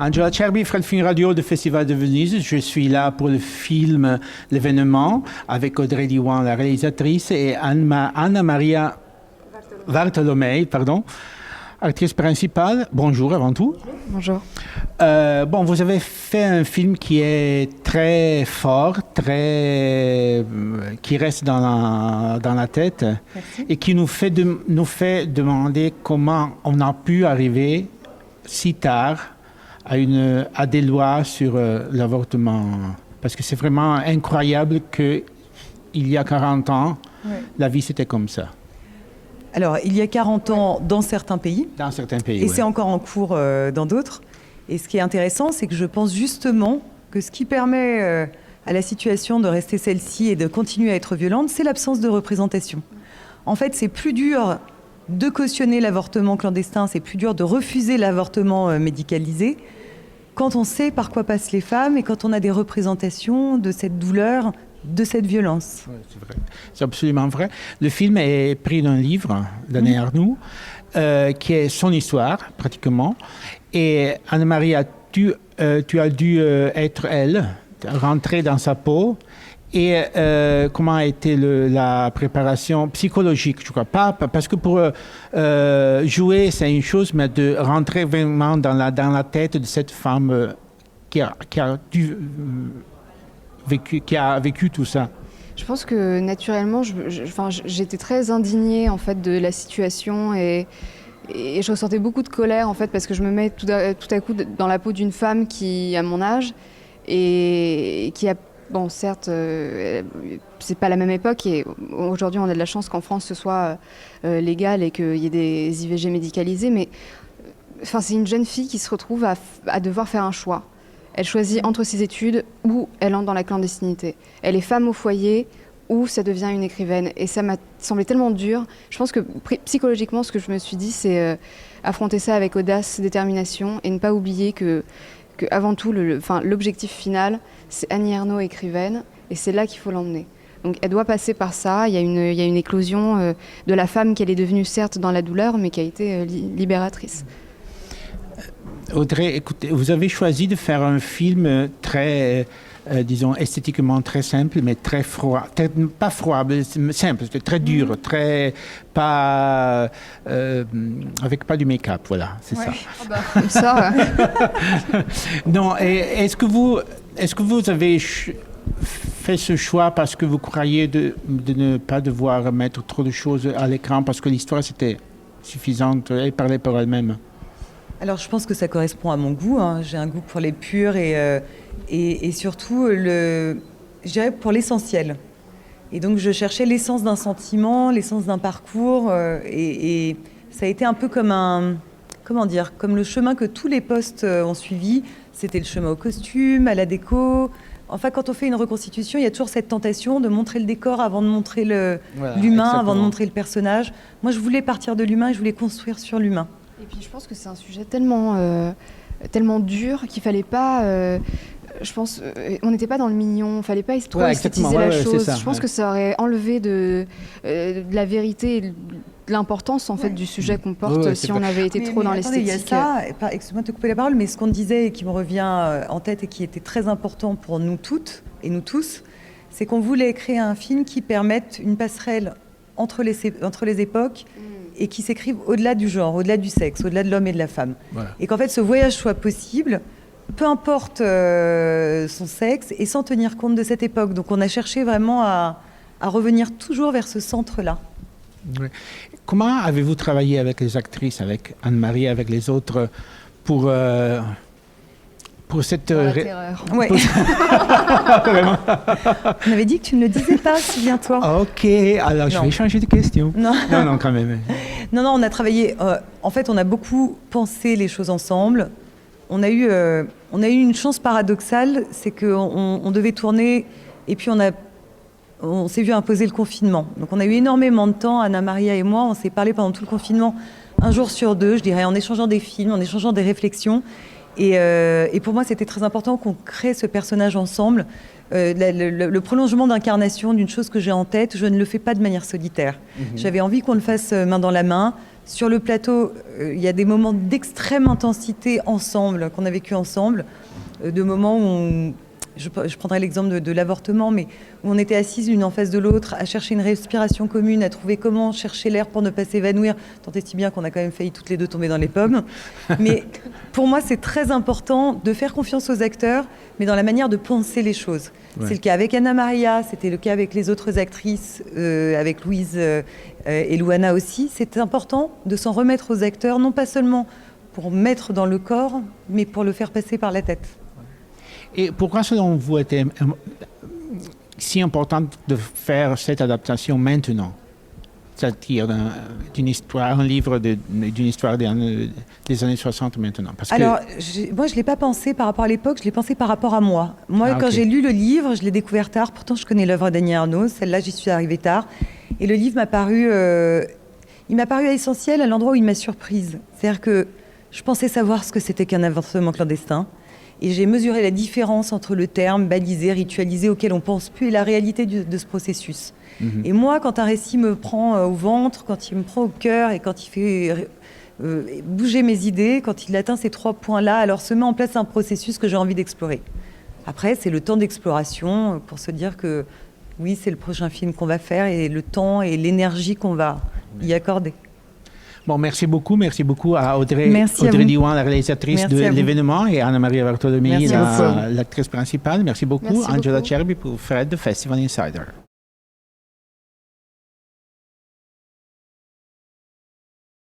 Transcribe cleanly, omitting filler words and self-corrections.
Angela Cerbi, Film Radio du Festival de Venise. Je suis là pour le film L'événement avec Audrey Diwan, la réalisatrice, et Anna Maria Bartolomei, actrice principale. Bonjour avant tout. Bonjour. Vous avez fait un film qui est très fort, qui reste dans la tête. Merci. Et qui nous fait demander comment on a pu arriver si tard à des lois sur l'avortement. Parce que c'est vraiment incroyable qu'il y a 40 ans, la vie c'était comme ça. Alors, il y a 40 ans dans certains pays. Dans certains pays, et c'est encore en cours dans d'autres. Et ce qui est intéressant, c'est que je pense justement que ce qui permet à la situation de rester celle-ci et de continuer à être violente, c'est l'absence de représentation. En fait, c'est plus dur de cautionner l'avortement clandestin, c'est plus dur de refuser l'avortement médicalisé quand on sait par quoi passent les femmes et quand on a des représentations de cette douleur, de cette violence. Oui, c'est vrai. C'est absolument vrai. Le film est pris d'un livre d'Anne Arnoux, qui est son histoire, pratiquement. Et Anne-Marie, tu as dû être elle, rentrer dans sa peau. Et comment a été la préparation psychologique, je crois pas, parce que pour jouer, c'est une chose, mais de rentrer vraiment dans la tête de cette femme qui a vécu tout ça. Je pense que naturellement, j'étais très indignée en fait de la situation et je ressentais beaucoup de colère en fait parce que je me mets tout à coup dans la peau d'une femme qui a mon âge et qui a certes, c'est pas la même époque et aujourd'hui on a de la chance qu'en France ce soit légal et qu'il y ait des IVG médicalisés, mais c'est une jeune fille qui se retrouve à devoir faire un choix. Elle choisit entre ses études ou elle entre dans la clandestinité. Elle est femme au foyer ou ça devient une écrivaine. Et ça m'a semblé tellement dur. Je pense que psychologiquement, ce que je me suis dit, c'est affronter ça avec audace, détermination et ne pas oublier que avant tout, l'objectif final, c'est Annie Ernaux, écrivaine, et c'est là qu'il faut l'emmener. Donc elle doit passer par ça. Il y a une éclosion de la femme qu'elle est devenue, certes, dans la douleur, mais qui a été libératrice. Audrey, écoutez, vous avez choisi de faire un film très, disons, esthétiquement très simple, mais très froid. Pas froid, mais simple, très dur, avec pas du make-up, voilà, c'est ça. Comme ça. Non, est-ce que vous avez fait ce choix parce que vous croyez de ne pas devoir mettre trop de choses à l'écran, parce que l'histoire c'était suffisante, elle parlait par elle-même? Alors, je pense que ça correspond à mon goût. J'ai un goût pour les purs et surtout, je dirais, pour l'essentiel. Et donc, je cherchais l'essence d'un sentiment, l'essence d'un parcours. Et ça a été un peu comme comme le chemin que tous les postes ont suivi. C'était le chemin au costume, à la déco. Enfin, quand on fait une reconstitution, il y a toujours cette tentation de montrer le décor avant de montrer l'humain, avant de montrer le personnage. Moi, je voulais partir de l'humain et je voulais construire sur l'humain. Et puis je pense que c'est un sujet tellement dur qu'il fallait pas. Je pense, on n'était pas dans le mignon, il fallait pas trop esthétiser la chose. Je pense que ça aurait enlevé de la vérité et de l'importance en fait du sujet qu'on porte si on avait été trop dans l'esthétique. Il y a ça, excuse-moi de te couper la parole, mais ce qu'on disait et qui me revient en tête et qui était très important pour nous toutes et nous tous, c'est qu'on voulait créer un film qui permette une passerelle entre les époques et qui s'écrivent au-delà du genre, au-delà du sexe, au-delà de l'homme et de la femme. Voilà. Et qu'en fait, ce voyage soit possible, peu importe son sexe, et sans tenir compte de cette époque. Donc on a cherché vraiment à revenir toujours vers ce centre-là. Oui. Comment avez-vous travaillé avec les actrices, avec Anne-Marie, avec les autres, pour cette... la terreur. Ouais. Vraiment. On avait dit que tu ne le disais pas, souviens-toi. Ok, alors je vais changer de question. Non, quand même. Non, on a travaillé... en fait, on a beaucoup pensé les choses ensemble. On a eu une chance paradoxale, c'est qu'on devait tourner et puis on s'est vu imposer le confinement. Donc on a eu énormément de temps, Anna Maria et moi, on s'est parlé pendant tout le confinement, un jour sur deux, je dirais, en échangeant des films, en échangeant des réflexions. Et pour moi, c'était très important qu'on crée ce personnage ensemble. Le prolongement d'incarnation d'une chose que j'ai en tête, je ne le fais pas de manière solitaire. J'avais envie qu'on le fasse main dans la main, Sur le plateau, il y a des moments d'extrême intensité ensemble, qu'on a vécu ensemble, de moments où je prendrai l'exemple de l'avortement, mais où on était assises l'une en face de l'autre, à chercher une respiration commune, à trouver comment chercher l'air pour ne pas s'évanouir, tant et si bien qu'on a quand même failli toutes les deux tomber dans les pommes. Mais pour moi, c'est très important de faire confiance aux acteurs, mais dans la manière de penser les choses. Ouais. C'est le cas avec Anna Maria, c'était le cas avec les autres actrices, avec Louise et Louana aussi. C'est important de s'en remettre aux acteurs, non pas seulement pour mettre dans le corps, mais pour le faire passer par la tête. Et pourquoi, selon vous, était si important de faire cette adaptation maintenant? C'est-à-dire d'une histoire, un livre d'une histoire des années 60 maintenant. Parce Alors, moi, je ne l'ai pas pensé par rapport à l'époque, je l'ai pensé par rapport à moi. Moi, quand j'ai lu le livre, je l'ai découvert tard. Pourtant, je connais l'œuvre d'Annie Ernaux. Celle-là, j'y suis arrivée tard. Et le livre m'a paru... il m'a paru essentiel à l'endroit où il m'a surprise. C'est-à-dire que je pensais savoir ce que c'était qu'un avortement clandestin. Et j'ai mesuré la différence entre le terme balisé, ritualisé, auquel on pense plus, et la réalité de ce processus. Et moi, quand un récit me prend au ventre, quand il me prend au cœur et quand il fait bouger mes idées, quand il atteint ces 3 points-là, alors se met en place un processus que j'ai envie d'explorer. Après, c'est le temps d'exploration pour se dire que oui, c'est le prochain film qu'on va faire et le temps et l'énergie qu'on va y accorder. Bon, merci beaucoup à Audrey Diwan, la réalisatrice de l'événement, et Anna-Maria Bartolomei, l'actrice principale. Merci beaucoup, Angela Cherby pour Fred, Festival Insider.